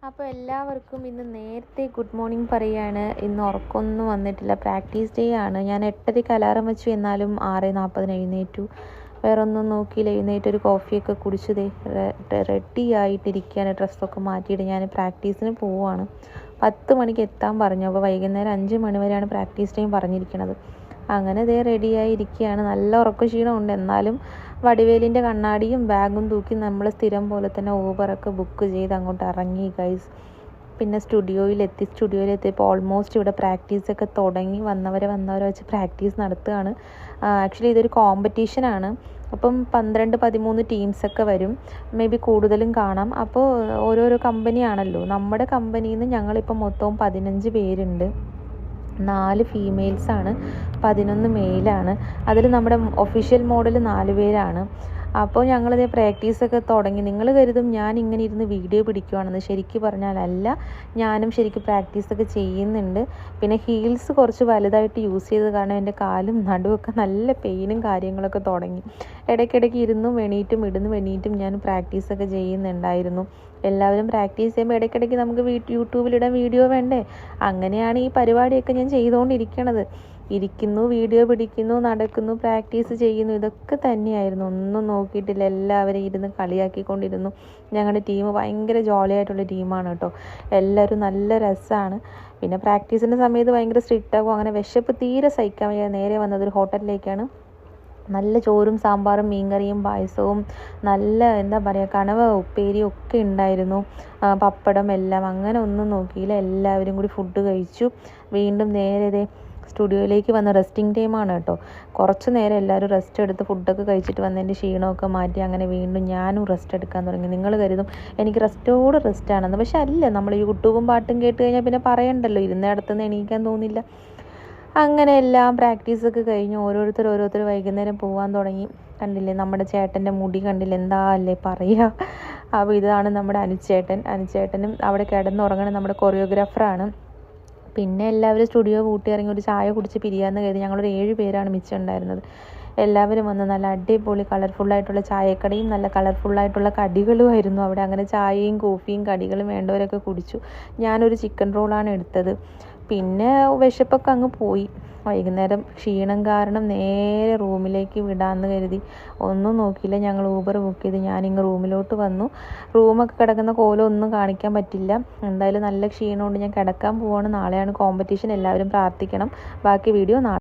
അപ്പോൾ എല്ലാവർക്കും ഇന്ന് നേരത്തെ ഗുഡ് മോർണിംഗ് പറയുകയാണ്. ഇന്ന് ഉറക്കമൊന്നും വന്നിട്ടില്ല, പ്രാക്ടീസ് ഡേ ആണ്. ഞാൻ 8:30 അലാറം വെച്ചു, എന്നാലും 6:40 എഴുന്നേറ്റു. വേറെ ഒന്നും നോക്കിയില്ല, എഴുന്നേറ്റ് ഒരു കോഫിയൊക്കെ കുടിച്ചതേ റെഡി ആയിട്ടിരിക്കുകയാണ്. ഡ്രസ്സൊക്കെ മാറ്റിയിട്ട് ഞാൻ പ്രാക്ടീസിന് പോവുകയാണ്. 10 മണിക്ക് എത്താൻ പറഞ്ഞു. അപ്പോൾ വൈകുന്നേരം 5 മണി വരെയാണ് പ്രാക്ടീസ് ടൈം പറഞ്ഞിരിക്കുന്നത്. അങ്ങനെ ഇതേ റെഡിയായി ഇരിക്കുകയാണ്. നല്ല ഉറക്കക്ഷീണമുണ്ട്, എന്നാലും വടിവേലിൻ്റെ കണ്ണാടിയും ബാഗും തൂക്കി നമ്മൾ സ്ഥിരം പോലെ തന്നെ ഊബറൊക്കെ ബുക്ക് ചെയ്ത് അങ്ങോട്ട് ഇറങ്ങി ഗൈസ്. പിന്നെ സ്റ്റുഡിയോയിലെത്തിയപ്പോൾ ഓൾമോസ്റ്റ് ഇവിടെ പ്രാക്ടീസൊക്കെ തുടങ്ങി. വന്നവരെ വെച്ച് പ്രാക്ടീസ് നടത്തുകയാണ്. ആക്ച്വലി ഇതൊരു കോമ്പറ്റീഷനാണ്. അപ്പം 12-13 ടീംസൊക്കെ വരും, മേ ബി കൂടുതലും കാണാം. അപ്പോൾ ഓരോരോ കമ്പനിയാണല്ലോ. നമ്മുടെ കമ്പനിയിൽ നിന്ന് ഞങ്ങളിപ്പോൾ മൊത്തം 15 പേരുണ്ട്. 4 ഫീമെയിൽസാണ്, 11 മെയിലാണ്. അതിൽ നമ്മുടെ ഒഫീഷ്യൽ മോഡൽ 4 പേരാണ്. അപ്പോൾ ഞങ്ങളിതേ പ്രാക്ടീസൊക്കെ തുടങ്ങി. നിങ്ങൾ കരുതും ഞാൻ ഇങ്ങനെ ഇരുന്ന് വീഡിയോ പിടിക്കുവാണെന്ന്. ശരിക്കും പറഞ്ഞാലല്ല, ഞാനും ശരിക്കും പ്രാക്ടീസൊക്കെ ചെയ്യുന്നുണ്ട്. പിന്നെ ഹീൽസ് കുറച്ച് വലുതായിട്ട് യൂസ് ചെയ്തത് കാരണം എൻ്റെ കാലും നടുവൊക്കെ നല്ല പെയിനും കാര്യങ്ങളൊക്കെ തുടങ്ങി. ഇടയ്ക്കിടയ്ക്ക് ഇരുന്നും എണീറ്റും ഞാൻ പ്രാക്ടീസൊക്കെ ചെയ്യുന്നുണ്ടായിരുന്നു. എല്ലാവരും പ്രാക്ടീസ് ചെയ്യുമ്പോൾ ഇടയ്ക്കിടയ്ക്ക് നമുക്ക് യൂട്യൂബിലിടാൻ വീഡിയോ വേണ്ടേ. അങ്ങനെയാണ് ഈ പരിപാടിയൊക്കെ ഞാൻ ചെയ്തുകൊണ്ടിരിക്കണത്. ഇരിക്കുന്നു, വീഡിയോ പിടിക്കുന്നു, നടക്കുന്നു, പ്രാക്ടീസ് ചെയ്യുന്നു, ഇതൊക്കെ തന്നെയായിരുന്നു. ഒന്നും നോക്കിയിട്ടില്ല. എല്ലാവരും ഇരുന്ന് കളിയാക്കിക്കൊണ്ടിരുന്നു. ഞങ്ങളുടെ ടീം ഭയങ്കര ജോളിയായിട്ടുള്ള ടീമാണ് കേട്ടോ. എല്ലാവരും നല്ല രസമാണ്. പിന്നെ പ്രാക്ടീസിൻ്റെ സമയത്ത് ഭയങ്കര സ്ട്രിക്റ്റ് ആകും. അങ്ങനെ വിശപ്പ് തീരെ സഹിക്കാൻ വയ്യ. നേരെ വന്നതൊരു ഹോട്ടലിലേക്കാണ്. നല്ല ചോറും സാമ്പാറും മീൻകറിയും പായസവും നല്ല എന്താ പറയുക കണവ ഉപ്പേരിയും ഒക്കെ ഉണ്ടായിരുന്നു, പപ്പടം എല്ലാം. അങ്ങനെ ഒന്നും നോക്കിയില്ല, എല്ലാവരും കൂടി ഫുഡ് കഴിച്ചു. വീണ്ടും നേരെ സ്റ്റുഡിയോയിലേക്ക് വന്ന റെസ്റ്റിംഗ് ടൈമാണ് കേട്ടോ. കുറച്ച് നേരം എല്ലാവരും റെസ്റ്റ് എടുത്ത് ഫുഡൊക്കെ കഴിച്ചിട്ട് വന്നതിൻ്റെ ക്ഷീണമൊക്കെ മാറ്റി അങ്ങനെ വീണ്ടും ഞാനും റെസ്റ്റ് എടുക്കാൻ തുടങ്ങി. നിങ്ങൾ കരുതും എനിക്ക് റെസ്റ്റാണെന്ന്, പക്ഷെ അല്ല. നമ്മൾ യൂട്യൂബും പാട്ടും കേട്ട് കഴിഞ്ഞാൽ പിന്നെ പറയണ്ടല്ലോ, ഇരുന്നിടത്തുനിന്ന് എണീക്കാൻ തോന്നില്ല. അങ്ങനെ എല്ലാം പ്രാക്ടീസൊക്കെ കഴിഞ്ഞ് ഓരോരുത്തർ വൈകുന്നേരം പോകാൻ തുടങ്ങി. കണ്ടില്ലേ നമ്മുടെ ചേട്ടൻ്റെ മുടി കണ്ടില്ലേ, എന്താ അല്ലേ പറയുക. അപ്പോൾ ഇതാണ് നമ്മുടെ അനുചേട്ടനും അവിടെ കിടന്നുറങ്ങണ നമ്മുടെ കൊറിയോഗ്രാഫറാണ്. പിന്നെ എല്ലാവരും സ്റ്റുഡിയോ പൂട്ടിയിറങ്ങി ഒരു ചായ കുടിച്ച് പിരിയാമെന്ന് കരുതി. ഞങ്ങളൊരു 7 പേരാണ് മിച്ചം ഉണ്ടായിരുന്നത്. എല്ലാവരും വന്ന് നല്ല അടിപൊളി കളർഫുള്ളായിട്ടുള്ള ചായക്കടയും നല്ല കളർഫുള്ളായിട്ടുള്ള കടികളുമായിരുന്നു അവിടെ. അങ്ങനെ ചായയും കോഫിയും കടികളും വേണ്ടവരൊക്കെ കുടിച്ചു. ഞാനൊരു ചിക്കൻ റോളാണ് എടുത്തത്. പിന്നെ വിശപ്പൊക്കെ അങ്ങ് പോയി. വൈകുന്നേരം ക്ഷീണം കാരണം നേരെ റൂമിലേക്ക് വിടാമെന്ന് കരുതി. ഒന്നും നോക്കിയില്ല, ഞങ്ങൾ ഊബർ ബുക്ക് ചെയ്ത് ഞാനിങ്ങ് റൂമിലോട്ട് വന്നു. റൂമൊക്കെ കിടക്കുന്ന കോലം ഒന്നും കാണിക്കാൻ പറ്റില്ല. എന്തായാലും നല്ല ക്ഷീണമുണ്ട്, ഞാൻ കിടക്കാൻ പോവാണ്. നാളെയാണ് കോമ്പറ്റീഷൻ, എല്ലാവരും പ്രാർത്ഥിക്കണം. ബാക്കി വീഡിയോ നാളെ.